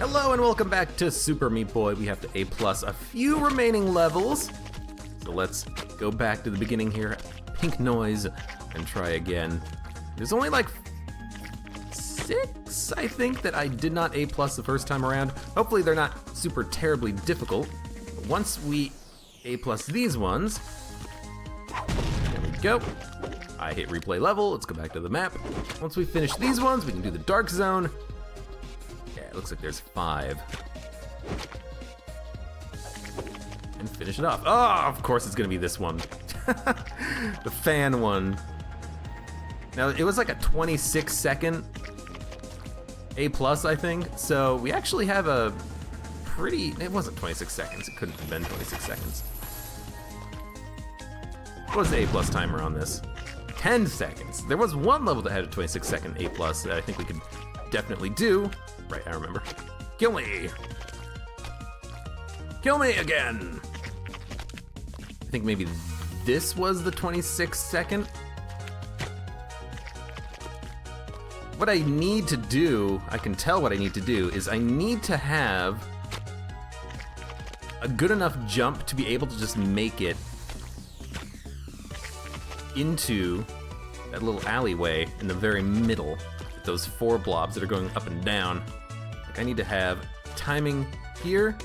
Hello and welcome back to Super Meat Boy. We have to A+ a few remaining levels. So let's go back to the beginning here, pink noise, and try again. There's only like 6, I think, that I did not A+ the first time around. Hopefully they're not super terribly difficult. But once we A+ these ones, there we go. I hit replay level, let's go back to the map. Once we finish these ones, we can do the dark zone. Yeah, it looks like there's 5. And finish it off. Oh, of course it's gonna be this one. The fan one. Now, it was like a 26-second A+, I think. So we actually have a pretty, it wasn't 26 seconds. It couldn't have been 26 seconds. What was the A+ timer on this? 10 seconds. There was one level that had a 26-second A+ that I think we could definitely do. Right, I remember. Kill me! Kill me again! I think maybe this was the 26-second. What I need to do, I can tell what I need to do, is I need to have a good enough jump to be able to just make it into that little alleyway in the very middle. Those 4 blobs that are going up and down. Like, I need to have timing here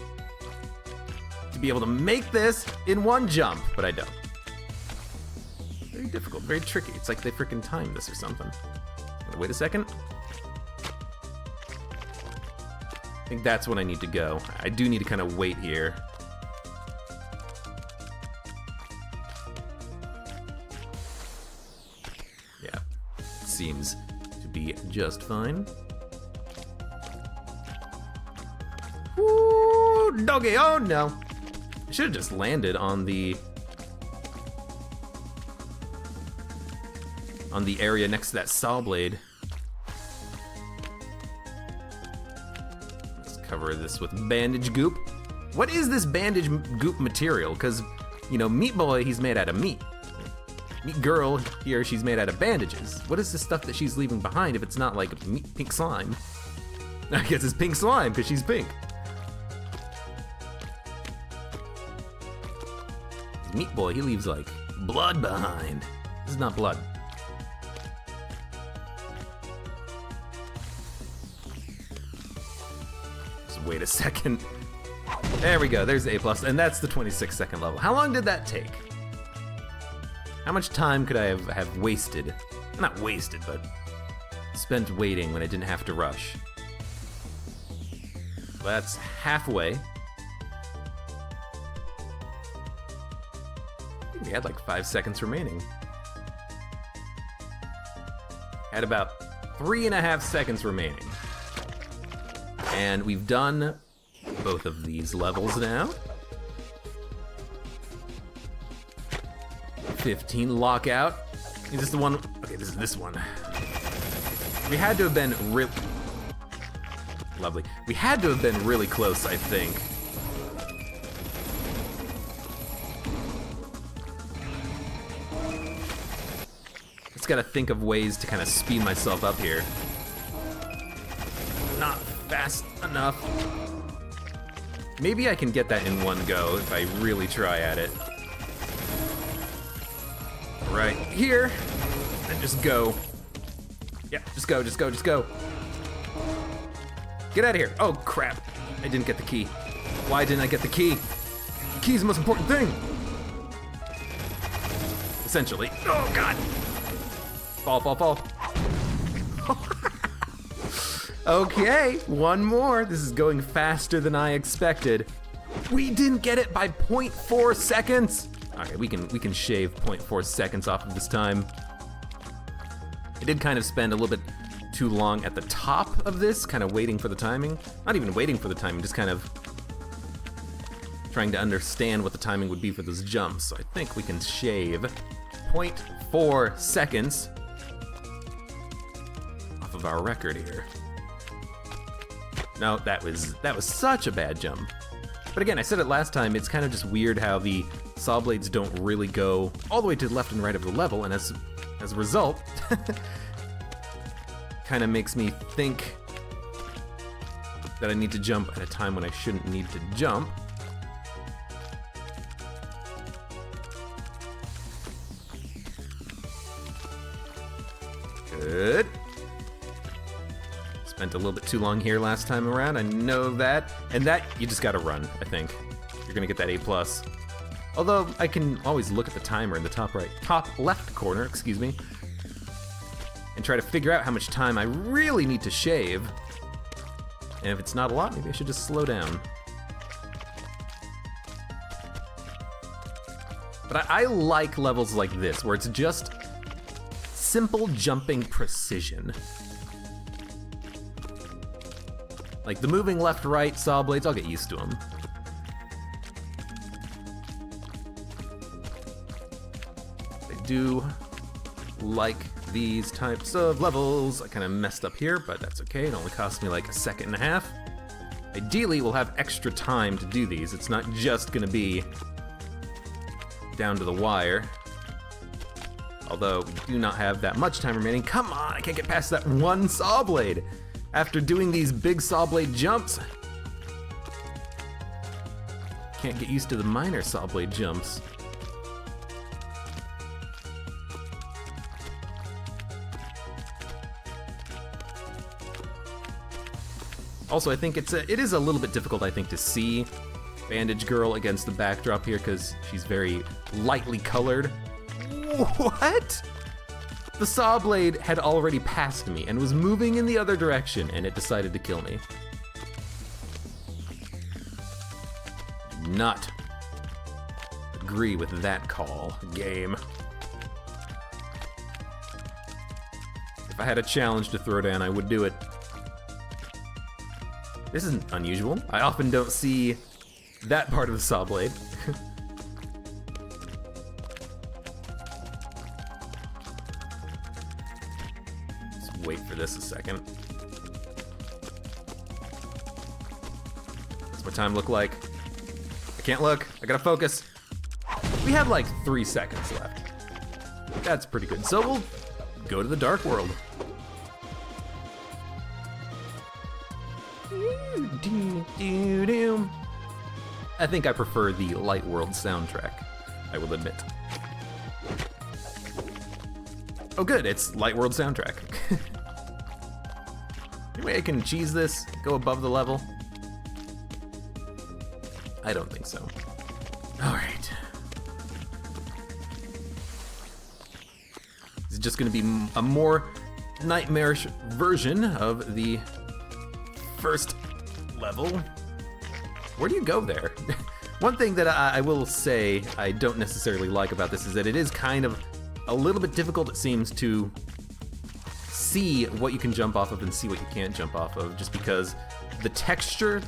to be able to make this in one jump, but I don't. Very difficult, very tricky. It's like they freaking timed this or something. Wait a second. I think that's when I need to go. I do need to kind of wait here. Yeah, seems to be just fine. Woo, doggy, oh no. I should have just landed on the area next to that saw blade. Let's cover this with bandage goop. What is this bandage goop material? Because, you know, Meat Boy, he's made out of meat. Meat Girl here, she's made out of bandages. What is the stuff that she's leaving behind if it's not like pink slime? I guess it's pink slime because she's pink. Meat Boy, he leaves like blood behind. This is not blood. Just wait a second. There we go, there's the A+, and that's the 26-second level. How long did that take? How much time could I have wasted? Not wasted, but spent waiting when I didn't have to rush. That's halfway. We had like 5 seconds remaining. Had about 3.5 seconds remaining. And we've done both of these levels now. 15 lockout. Is this the one? Okay, this is this one. We had to have been lovely. We had to have been really close, I think. Just gotta think of ways to kind of speed myself up here. Not fast enough. Maybe I can get that in one go if I really try at it. Right here, and just go. Yeah, just go, just go, just go. Get out of here. Oh crap, I didn't get the key. Why didn't I get the key? The key's the most important thing. Essentially. Oh God. Fall, fall, fall. Okay, one more. This is going faster than I expected. We didn't get it by 0.4 seconds. Okay, we can shave 0.4 seconds off of this time. I did kind of spend a little bit too long at the top of this, kind of waiting for the timing. Not even waiting for the timing, just kind of trying to understand what the timing would be for those jumps. So I think we can shave 0.4 seconds off of our record here. No, that was such a bad jump. But again, I said it last time, it's kind of just weird how the saw blades don't really go all the way to the left and right of the level, and as a result, kind of makes me think that I need to jump at a time when I shouldn't need to jump. Good. Spent a little bit too long here last time around, I know that. And that, you just gotta run, I think. You're gonna get that A+. Although, I can always look at the timer in the top left corner, excuse me, and try to figure out how much time I really need to shave. And if it's not a lot, maybe I should just slow down. But I like levels like this, where it's just simple jumping precision. Like the moving left-right saw blades, I'll get used to them. I do like these types of levels. I kind of messed up here, but that's okay. It only cost me like a second and a half. Ideally, we'll have extra time to do these. It's not just gonna be down to the wire. Although, we do not have that much time remaining. Come on, I can't get past that one saw blade. After doing these big saw blade jumps, can't get used to the minor saw blade jumps. Also, I think it is a little bit difficult, I think, to see Bandage Girl against the backdrop here because she's very lightly colored. What? The saw blade had already passed me and was moving in the other direction, and it decided to kill me. Not agree with that call, game. If I had a challenge to throw down, I would do it. This isn't unusual. I often don't see that part of the saw blade. Just wait for this a second. What's my time look like? I can't look. I gotta focus. We have like 3 seconds left. That's pretty good. So we'll go to the dark world. I think I prefer the Light World soundtrack, I will admit. Oh good, it's Light World soundtrack. Any way I can cheese this, go above the level? I don't think so. Alright. This is just gonna be a more nightmarish version of the first level. Where do you go there? One thing that I will say I don't necessarily like about this is that it is kind of a little bit difficult, it seems, to see what you can jump off of and see what you can't jump off of, just because the texture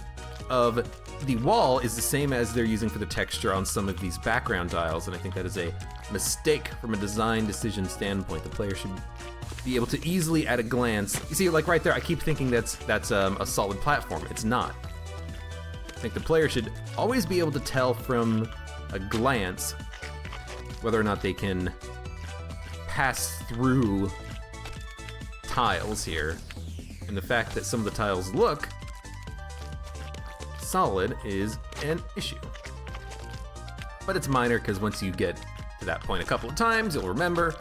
of the wall is the same as they're using for the texture on some of these background tiles, and I think that is a mistake from a design decision standpoint. The player should be able to easily, at a glance, you see, like right there, I keep thinking that's a solid platform. It's not. I think the player should always be able to tell from a glance whether or not they can pass through tiles here. And the fact that some of the tiles look solid is an issue. But it's minor, because once you get to that point a couple of times, you'll remember.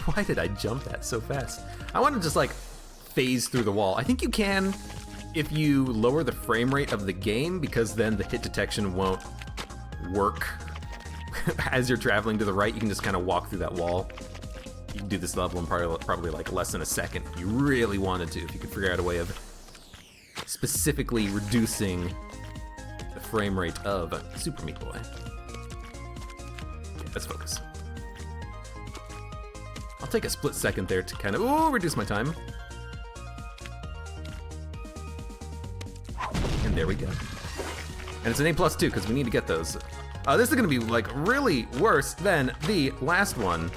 Why did I jump that so fast? I want to just like phase through the wall. I think you can if you lower the frame rate of the game, because then the hit detection won't work. As you're traveling to the right, you can just kind of walk through that wall. You can do this level in probably like less than a second if you really wanted to, if you could figure out a way of specifically reducing the frame rate of Super Meat Boy. Okay, let's focus. I'll take a split second there to kind of reduce my time. And there we go. And it's an A+ too, because we need to get those. This is gonna be like really worse than the last one.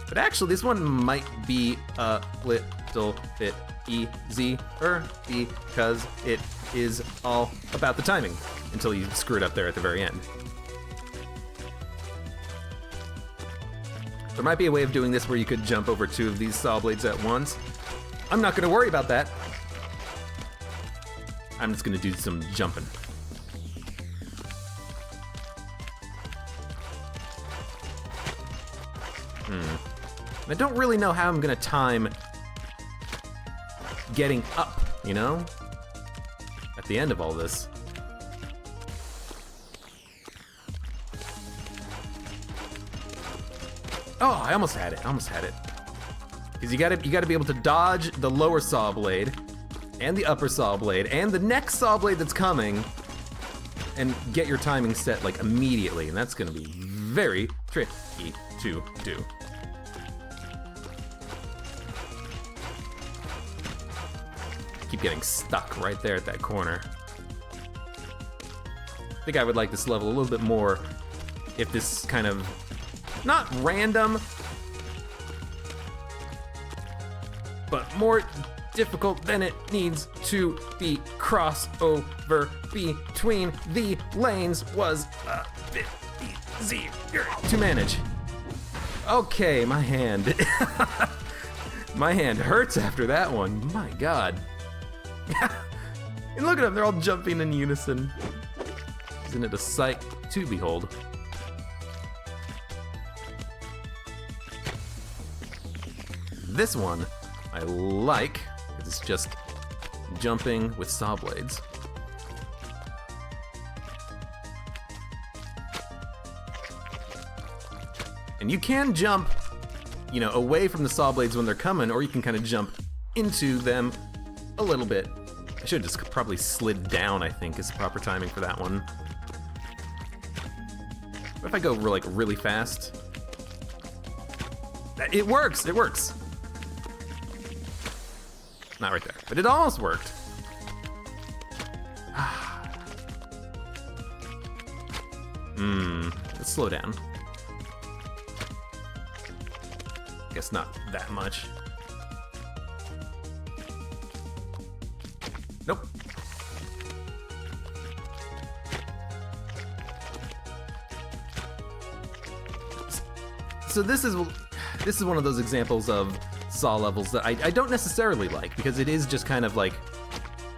But actually, this one might be a little bit easier because it is all about the timing until you screw it up there at the very end. There might be a way of doing this where you could jump over 2 of these saw blades at once. I'm not gonna worry about that. I'm just gonna do some jumping. I don't really know how I'm gonna time getting up, you know? At the end of all this. Oh, I almost had it. Because you gotta be able to dodge the lower saw blade, and the upper saw blade, and the next saw blade that's coming, and get your timing set like immediately, and that's gonna be very tricky to do. Keep getting stuck right there at that corner. I think I would like this level a little bit more if this kind of, not random, but more difficult than it needs to be. Crossover between the lanes was a bit easier to manage. Okay, my hand. My hand hurts after that one. My God. And look at them, they're all jumping in unison. Isn't it a sight to behold? This one I like, it's just jumping with saw blades. And you can jump, you know, away from the saw blades when they're coming, or you can kind of jump into them a little bit. I should have just probably slid down, I think, is proper timing for that one. What if I go like really fast? It works, it works. Not right there, but it almost worked. Let's slow down. Guess not that much. Nope. So this is one of those examples of Saw levels that I don't necessarily like, because it is just kind of like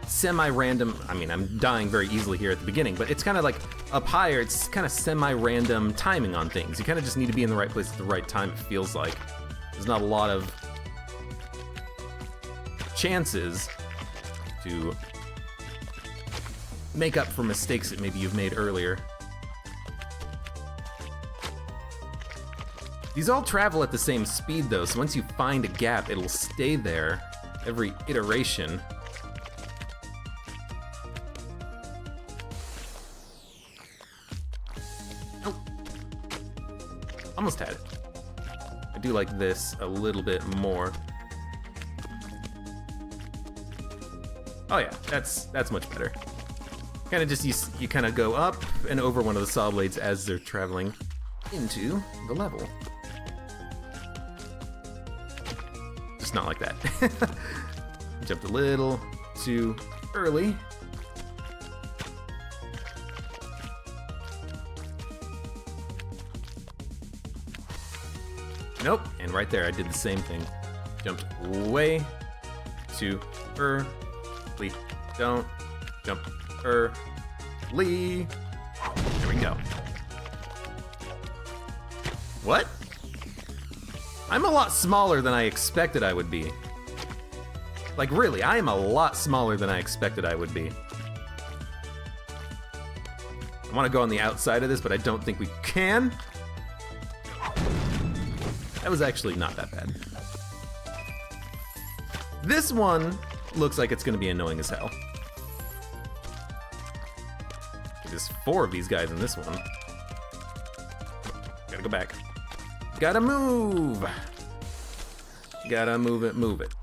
semi-random. I mean, I'm dying very easily here at the beginning, but it's kind of like up higher, it's kind of semi-random timing on things. You kind of just need to be in the right place at the right time, it feels like. There's not a lot of chances to make up for mistakes that maybe you've made earlier. These all travel at the same speed though, so once you find a gap, it'll stay there every iteration. Nope. Almost had it. I do like this a little bit more. Oh yeah, that's much better. Kind of just, you kind of go up and over one of the saw blades as they're traveling into the level. Just not like that. Jumped a little too early. Nope, and right there I did the same thing. Jumped way too early. Don't jump early. There we go. What? I'm a lot smaller than I expected I would be. Like really, I am a lot smaller than I expected I would be. I want to go on the outside of this, but I don't think we can. That was actually not that bad. This one looks like it's going to be annoying as hell. There's 4 of these guys in this one. Gotta go back. Gotta move! Gotta move it, move it.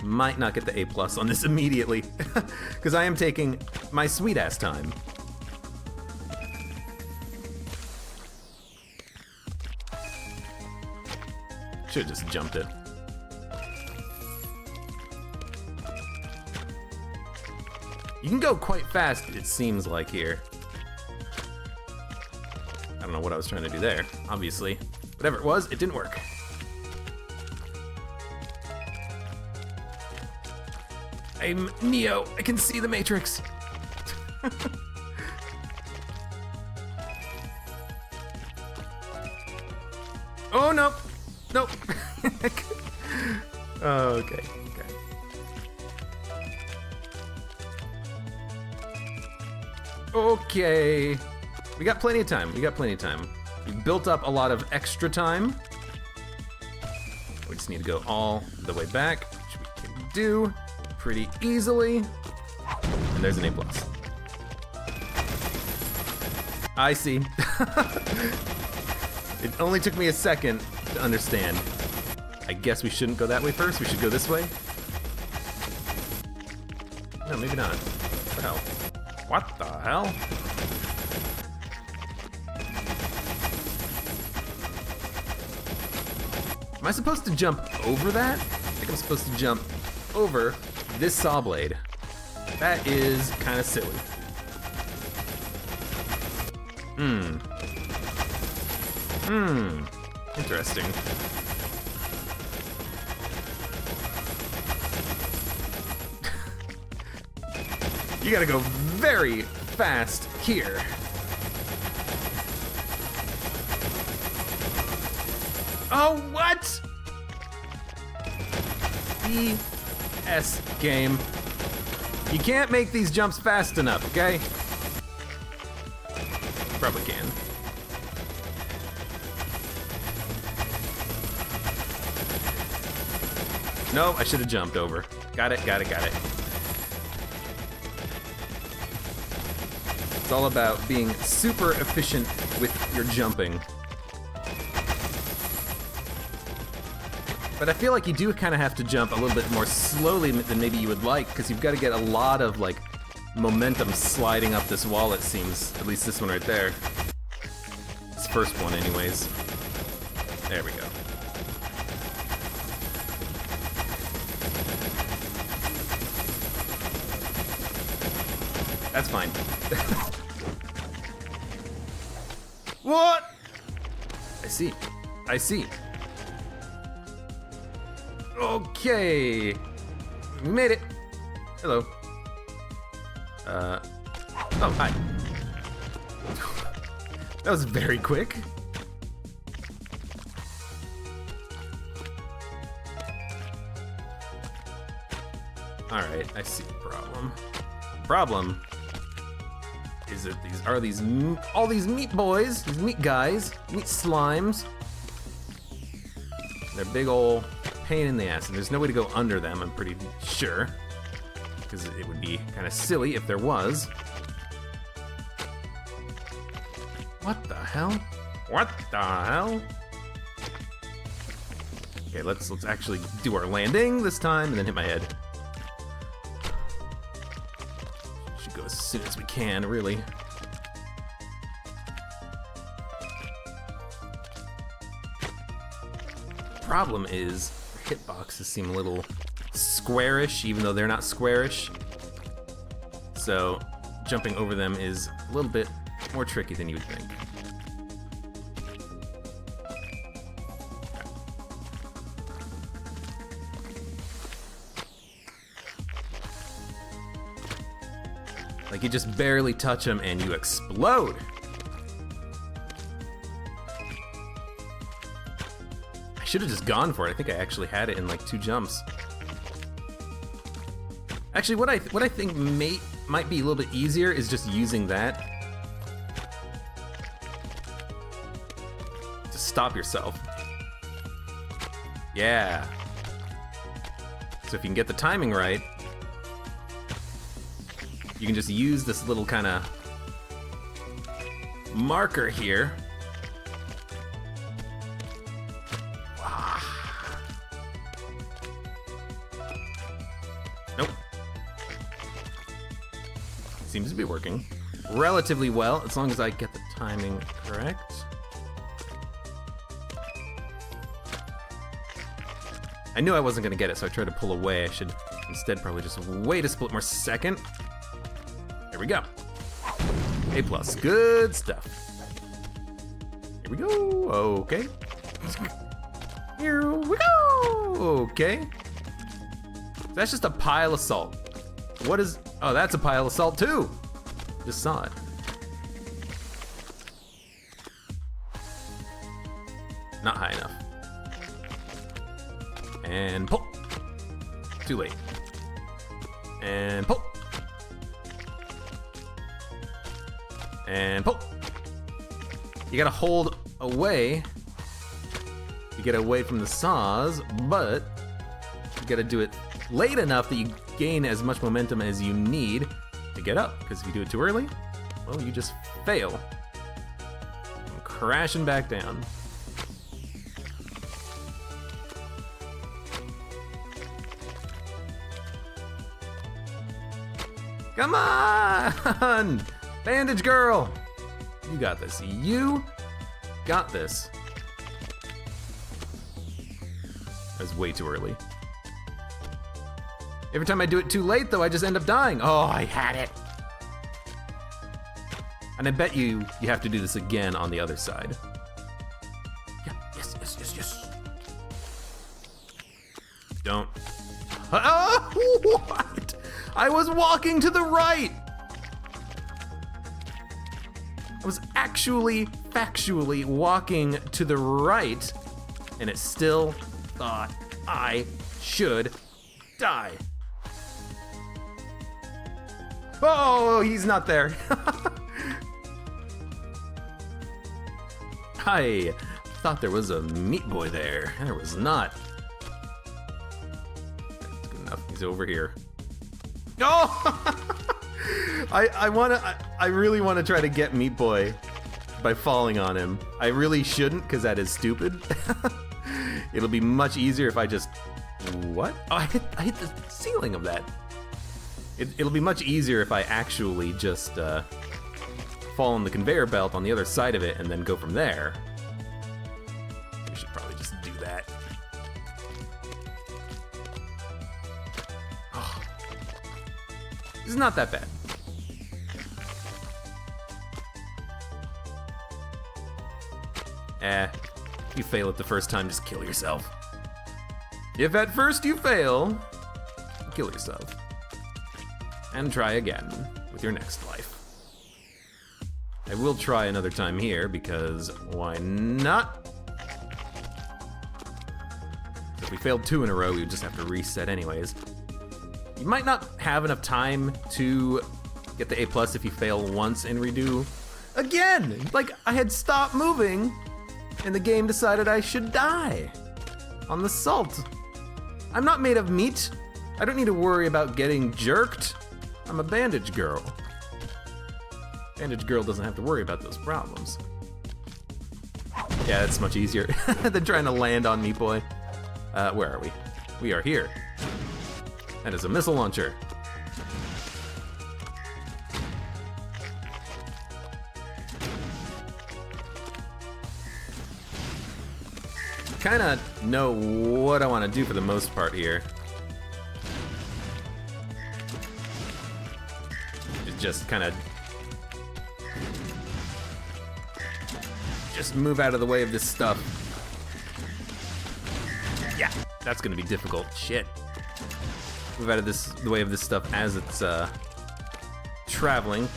Might not get the A+ on this immediately, because I am taking my sweet ass time. Should've just jumped it. You can go quite fast, it seems like here. I don't don't know what I was trying to do there, obviously. Whatever it was, it didn't work. I'm Neo. I can see the Matrix. Oh, no. Nope. Okay. Okay. We got plenty of time. We've built up a lot of extra time. We just need to go all the way back, which we can do pretty easily. And there's an A+. I see. It only took me a second to understand. I guess we shouldn't go that way first. We should go this way. No, maybe not. What the hell? What the hell? Am I supposed to jump over that? I think I'm supposed to jump over this saw blade. That is kind of silly. Interesting. You gotta go very fast here. Oh, what? BS game. You can't make these jumps fast enough, okay? Probably can. No, I should have jumped over. Got it. It's all about being super efficient with your jumping. But I feel like you do kind of have to jump a little bit more slowly than maybe you would like, because you've got to get a lot of like momentum sliding up this wall, it seems. At least this one right there. This first one anyways. There we go. That's fine. What? I see. Okay. We made it. Hello. Oh, hi. That was very quick. Alright, I see the problem. Problem is that all these meat boys, these meat guys, meat slimes. They're big ol' pain in the ass, and there's no way to go under them, I'm pretty sure. Because it would be kind of silly if there was. What the hell? Okay, let's actually do our landing this time and then hit my head. Should go as soon as we can, really. Problem is, hitboxes seem a little squarish, even though they're not squarish. So jumping over them is a little bit more tricky than you would think. Like you just barely touch them and you explode. I should have just gone for it. I think I actually had it in like 2 jumps. Actually, what I think might be a little bit easier is just using that to stop yourself. Yeah. So if you can get the timing right, you can just use this little kind of marker here. Nope. Seems to be working relatively well, as long as I get the timing correct. I knew I wasn't gonna get it, so I tried to pull away. I should instead probably just wait a split more second. There we go. A+, good stuff. we go. Okay. Here we go. Okay. That's just a pile of salt. What is... Oh, that's a pile of salt too. Just saw it. Not high enough. And pull. Too late. And pull. And pull. You gotta hold away to get away from the saws, but you gotta do it late enough that you gain as much momentum as you need to get up, because if you do it too early, well, you just fail. I'm crashing back down. Come on! Bandage Girl! You got this. You got this. That's way too early. Every time I do it too late, though, I just end up dying. Oh, I had it. And I bet you have to do this again on the other side. Yeah, yes, yes, yes, yes. Don't. Oh, what? I was walking to the right. I was actually, factually walking to the right, and it still thought I should die. Oh, he's not there. I thought there was a meat boy there. There was not. That's good enough. He's over here. Oh! I really want to try to get Meat Boy by falling on him. I really shouldn't, because that is stupid. It'll be much easier if I just... What? Oh, I hit the ceiling of that. It'll be much easier if I actually just fall on the conveyor belt on the other side of it and then go from there. We should probably just do that. Oh. This is not that bad. If you fail it the first time, just kill yourself. If at first you fail, kill yourself. And try again with your next life. I will try another time here, because why not? If we failed 2 in a row, we would just have to reset anyways. You might not have enough time to get the A+ if you fail once and redo again. Like, I had stopped moving, and the game decided I should die on the salt. I'm not made of meat. I don't need to worry about getting jerked. I'm a Bandage Girl. Bandage Girl doesn't have to worry about those problems. Yeah, that's much easier than trying to land on Meat Boy. Where are we? We are here. That is a missile launcher. Kinda know what I want to do for the most part here. Just kind of move out of the way of this stuff. Yeah, that's gonna be difficult. Shit. Move out of the way of this stuff as it's traveling.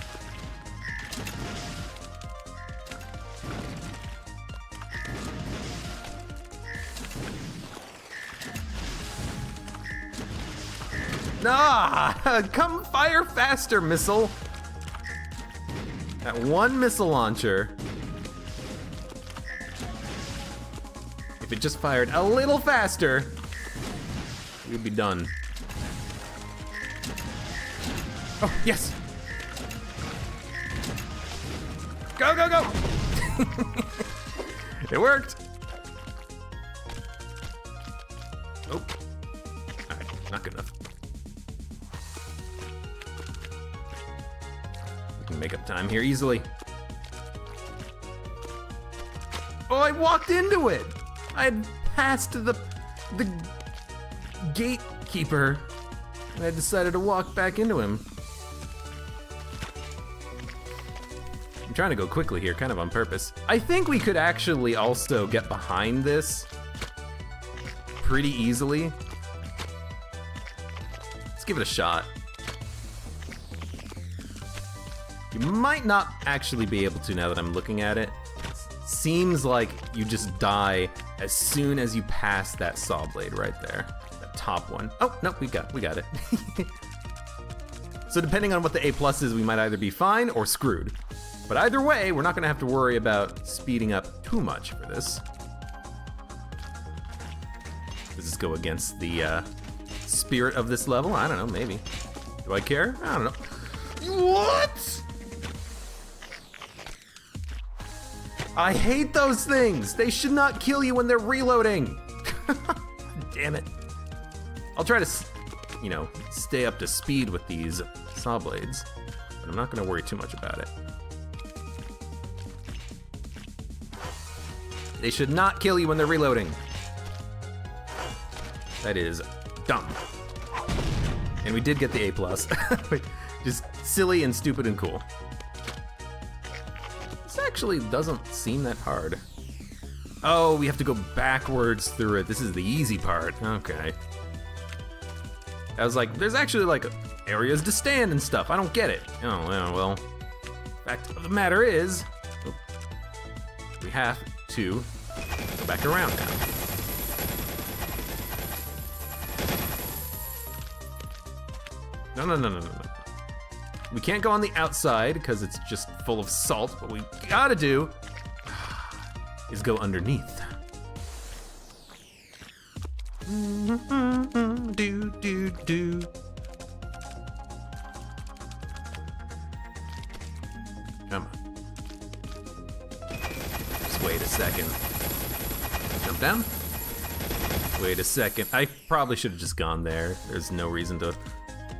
Ah, come fire faster, missile. That one missile launcher. If it just fired a little faster, we'd be done. Oh, yes. Go, go, go. It worked. Oh. All right, not good enough. We can make up time here easily. Oh, I walked into it. I had passed the gatekeeper, and I decided to walk back into him. I'm trying to go quickly here, kind of on purpose. I think we could actually also get behind this pretty easily. Let's give it a shot. You might not actually be able to now that I'm looking at it. Seems like you just die as soon as you pass that saw blade right there. That top one. Oh, no, we got it. So depending on what the A+ is, we might either be fine or screwed. But either way, we're not gonna have to worry about speeding up too much for this. Does this go against the spirit of this level? I don't know, maybe. Do I care? I don't know. What? I hate those things! They should not kill you when they're reloading! Damn it. I'll try to, you know, stay up to speed with these saw blades, but I'm not gonna worry too much about it. They should not kill you when they're reloading. That is dumb. And we did get the A+. Just silly and stupid and cool. This actually doesn't seem that hard. Oh, we have to go backwards through it. This is the easy part. Okay. I was like, there's actually like areas to stand and stuff. I don't get it. Oh, well. Fact of the matter is, we have to go back around now. No. We can't go on the outside because it's just full of salt. What we gotta do is go underneath. Do. Come on. Just wait a second. Jump down. Wait a second. I probably should have just gone there. There's no reason to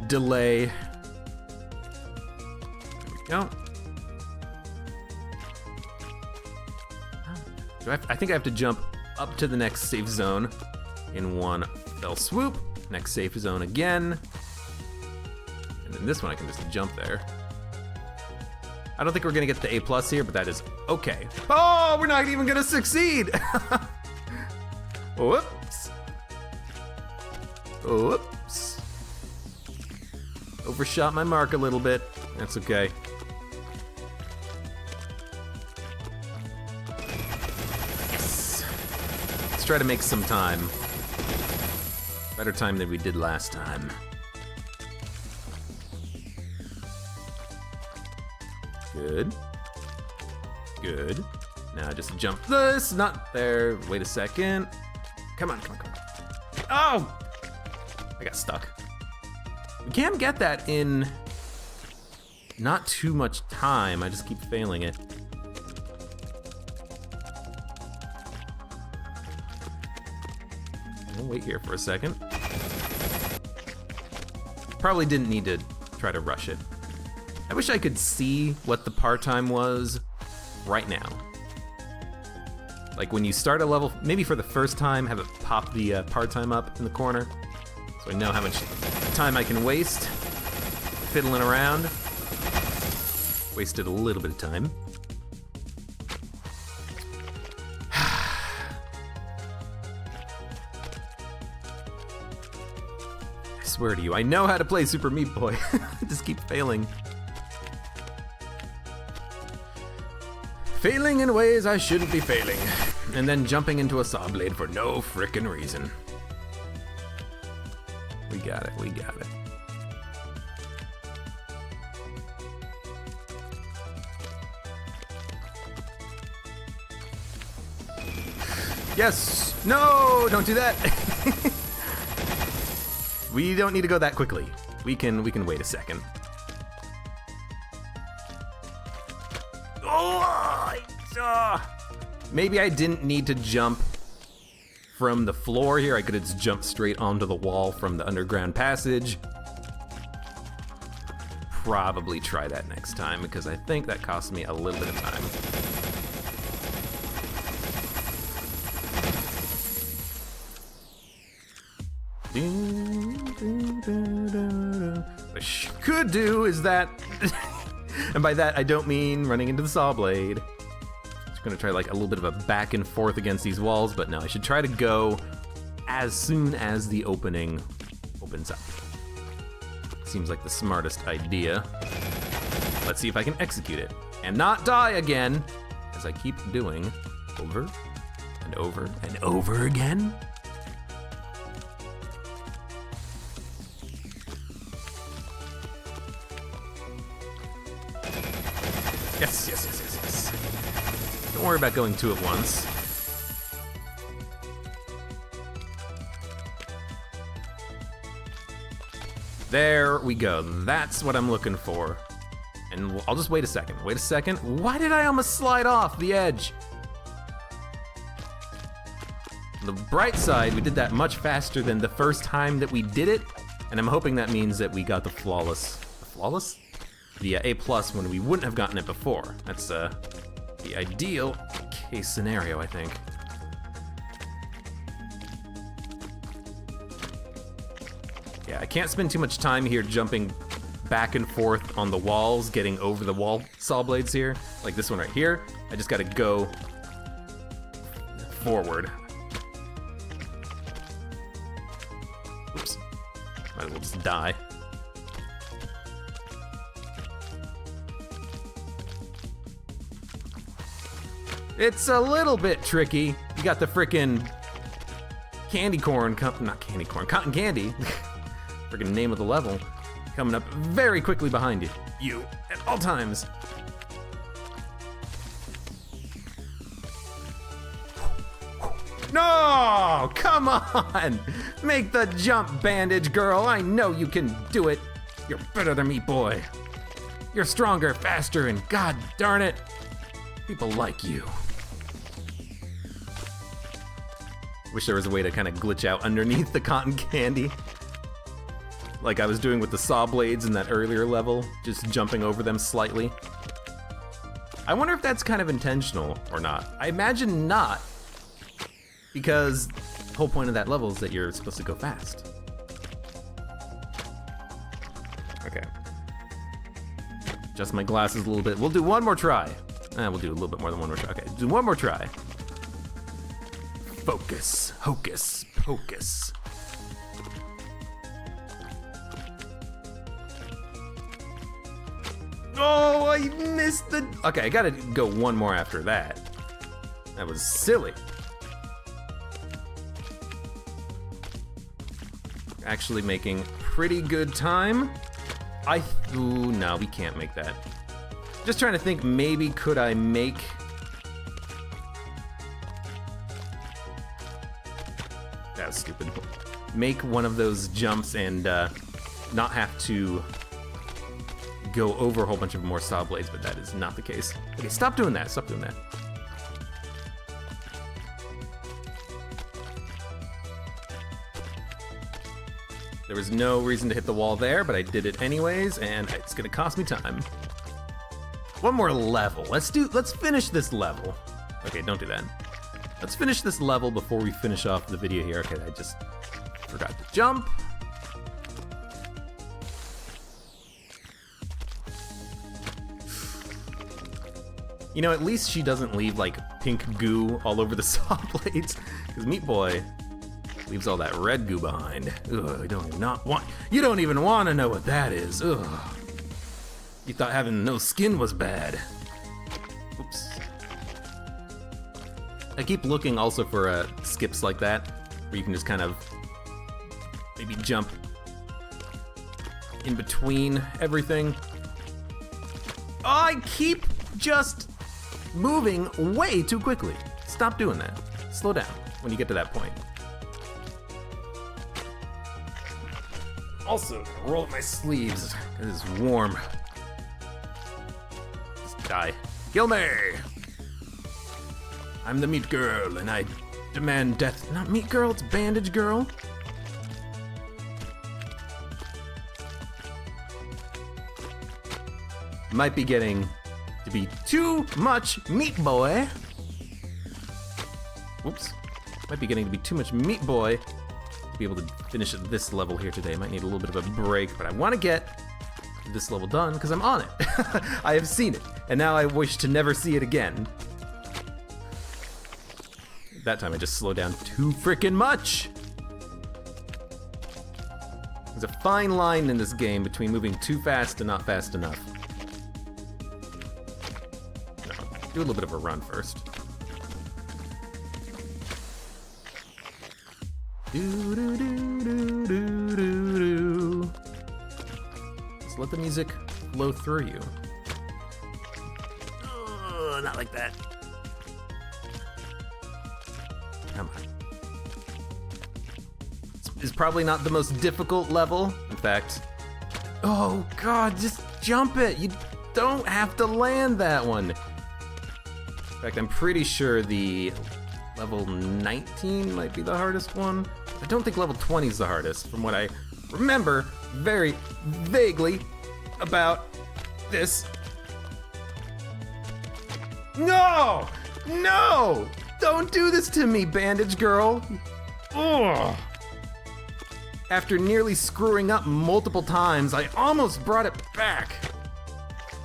delay. There we go. I think I have to jump up to the next safe zone in one fell swoop. Next safe zone again. And then this one I can just jump there. I don't think we're gonna get the A+ here, but that is okay. Oh, we're not even gonna succeed! Whoops. Whoops. Overshot my mark a little bit. That's okay. Yes. Let's try to make some time. Better time than we did last time. Good. Good. Now just jump this, not there. Wait a second. Come on. Oh! I got stuck. We can get that in not too much time. I just keep failing it. We'll wait here for a second. Probably didn't need to try to rush it. I wish I could see what the par time was right now. Like when you start a level, maybe for the first time, have it pop the par time up in the corner. So I know how much time I can waste fiddling around. Wasted a little bit of time. I swear to you, I know how to play Super Meat Boy. I just keep failing. Failing in ways I shouldn't be failing. And then jumping into a saw blade for no frickin' reason. We got it. Yes! No! Don't do that! We don't need to go that quickly. We can wait a second. Maybe I didn't need to jump from the floor here. I could have just jumped straight onto the wall from the underground passage. Probably try that next time because I think that cost me a little bit of time. What I could do is that And by that, I don't mean running into the saw blade. Just gonna try like a little bit of a back and forth against these walls, but no, I should try to go as soon as the opening opens up. Seems like the smartest idea. Let's see if I can execute it and not die again, as I keep doing over and over and over again. Yes, yes, yes, yes, yes. Don't worry about going two at once. There we go. That's what I'm looking for. And I'll just wait a second. Wait a second. Why did I almost slide off the edge? On the bright side, we did that much faster than the first time that we did it. And I'm hoping that means that we got the flawless? The A+ when we wouldn't have gotten it before. That's the ideal case scenario, I think. Yeah, I can't spend too much time here jumping back and forth on the walls, getting over the wall saw blades here. Like this one right here. I just gotta go forward. Oops. Might as well just die. It's a little bit tricky. You got the frickin' candy corn, not candy corn, cotton candy. Frickin' name of the level. Coming up very quickly behind you at all times. No, come on. Make the jump, Bandage Girl. I know you can do it. You're better than me, boy. You're stronger, faster, and god darn it, people like you. Wish there was a way to kind of glitch out underneath the cotton candy. Like I was doing with the saw blades in that earlier level, just jumping over them slightly. I wonder if that's kind of intentional or not. I imagine not, because the whole point of that level is that you're supposed to go fast. Okay. Adjust my glasses a little bit. We'll do one more try. We'll do a little bit more than one more try. Okay, do one more try. Focus, hocus, pocus. Oh, I missed the... Okay, I gotta go one more after that. That was silly. Actually making pretty good time. Ooh, no, we can't make that. Just trying to think, maybe could I make... That was stupid. Make one of those jumps and not have to go over a whole bunch of more saw blades, but that is not the case. Okay, stop doing that. Stop doing that. There was no reason to hit the wall there, but I did it anyways, and it's gonna cost me time. One more level. Let's finish this level. Okay, don't do that. Let's finish this level before we finish off the video here. Okay, I just forgot to jump. You know, at least she doesn't leave like pink goo all over the saw blades, because Meat Boy leaves all that red goo behind. Ugh, you don't even want to know what that is. Ugh. You thought having no skin was bad. Oops. I keep looking also for skips like that, where you can just kind of maybe jump in between everything. Oh, I keep just moving way too quickly. Stop doing that. Slow down when you get to that point. Also, roll up my sleeves. It is warm. Just die. Kill me! I'm the Meat Girl, and I demand death. Not Meat Girl, it's Bandage Girl. Might be getting to be too much Meat Boy. Whoops. Might be getting to be too much Meat Boy to be able to finish at this level here today. Might need a little bit of a break, but I want to get this level done because I'm on it. I have seen it, and now I wish to never see it again. That time I just slowed down too frickin' much. There's a fine line in this game between moving too fast and not fast enough. No, do a little bit of a run first. Do. Just let the music flow through you. Not like that. Come on. It's probably not the most difficult level. In fact, oh God, just jump it. You don't have to land that one. In fact, I'm pretty sure the level 19 might be the hardest one. I don't think level 20 is the hardest, from what I remember very vaguely about this. No! No! Don't do this to me, Bandage Girl! Ugh. After nearly screwing up multiple times, I almost brought it back.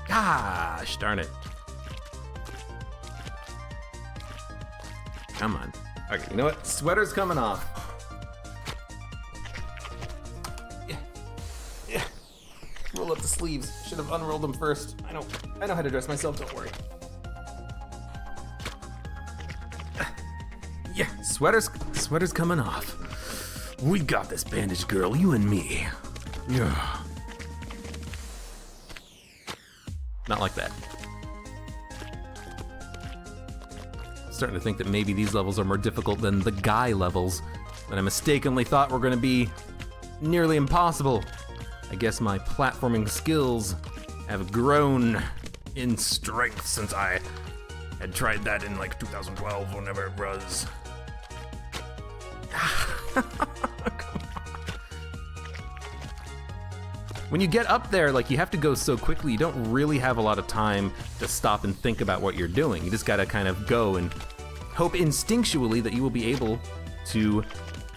Gosh darn it. Come on. Okay, you know what? Sweater's coming off. Yeah. Roll up the sleeves. Should have unrolled them first. I know how to dress myself, don't worry. Yeah, sweater's coming off. We got this, Bandage Girl, you and me. Yeah. Not like that. Starting to think that maybe these levels are more difficult than the guy levels that I mistakenly thought were gonna be nearly impossible. I guess my platforming skills have grown in strength since I had tried that in like 2012, whenever it was. When you get up there, like, you have to go so quickly, you don't really have a lot of time to stop and think about what you're doing. You just gotta kind of go and hope instinctually that you will be able to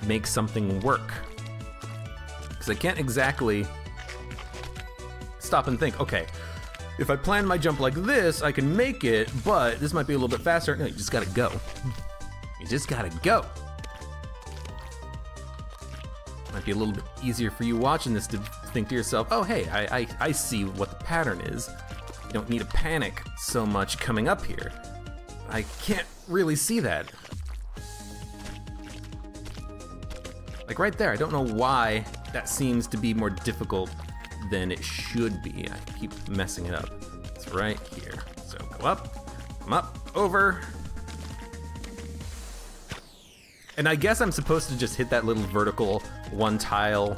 make something work. Because I can't exactly stop and think, okay, if I plan my jump like this, I can make it, but this might be a little bit faster. No, you just gotta go. You just gotta go. Might be a little bit easier for you watching this to think to yourself, oh hey, I see what the pattern is. You don't need to panic so much coming up here. I can't really see that. Like right there, I don't know why that seems to be more difficult than it should be. I keep messing it up. It's right here. So go up, come up, over. And I guess I'm supposed to just hit that little vertical one tile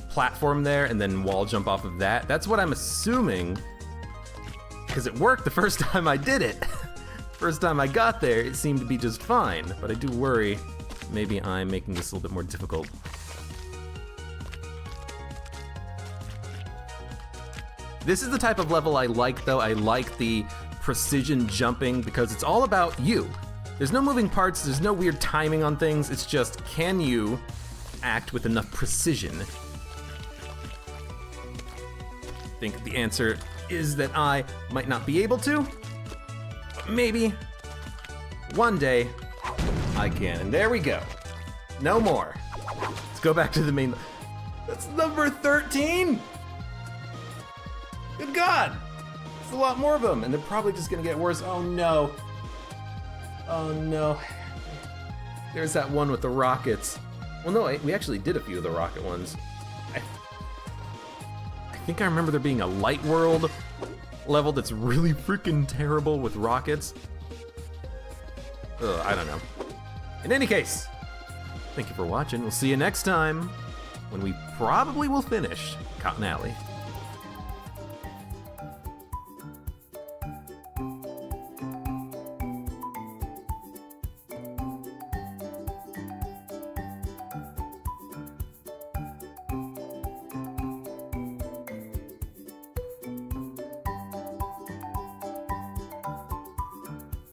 platform there and then wall jump off of that. That's what I'm assuming, because it worked the first time I did it. First time I got there, it seemed to be just fine, but I do worry maybe I'm making this a little bit more difficult. This is the type of level I like, though. I like the precision jumping because it's all about you. There's no moving parts, there's no weird timing on things, it's just, can you act with enough precision? I think the answer is that I might not be able to, but maybe one day I can. And there we go. No more. Let's go back to the main. That's number 13? Good God. There's a lot more of them, and they're probably just gonna get worse. Oh no. Oh no. There's that one with the rockets. Well, no, we actually did a few of the rocket ones. I think I remember there being a Light World level that's really freaking terrible with rockets. Ugh, I don't know. In any case, thank you for watching. We'll see you next time when we probably will finish Cotton Alley.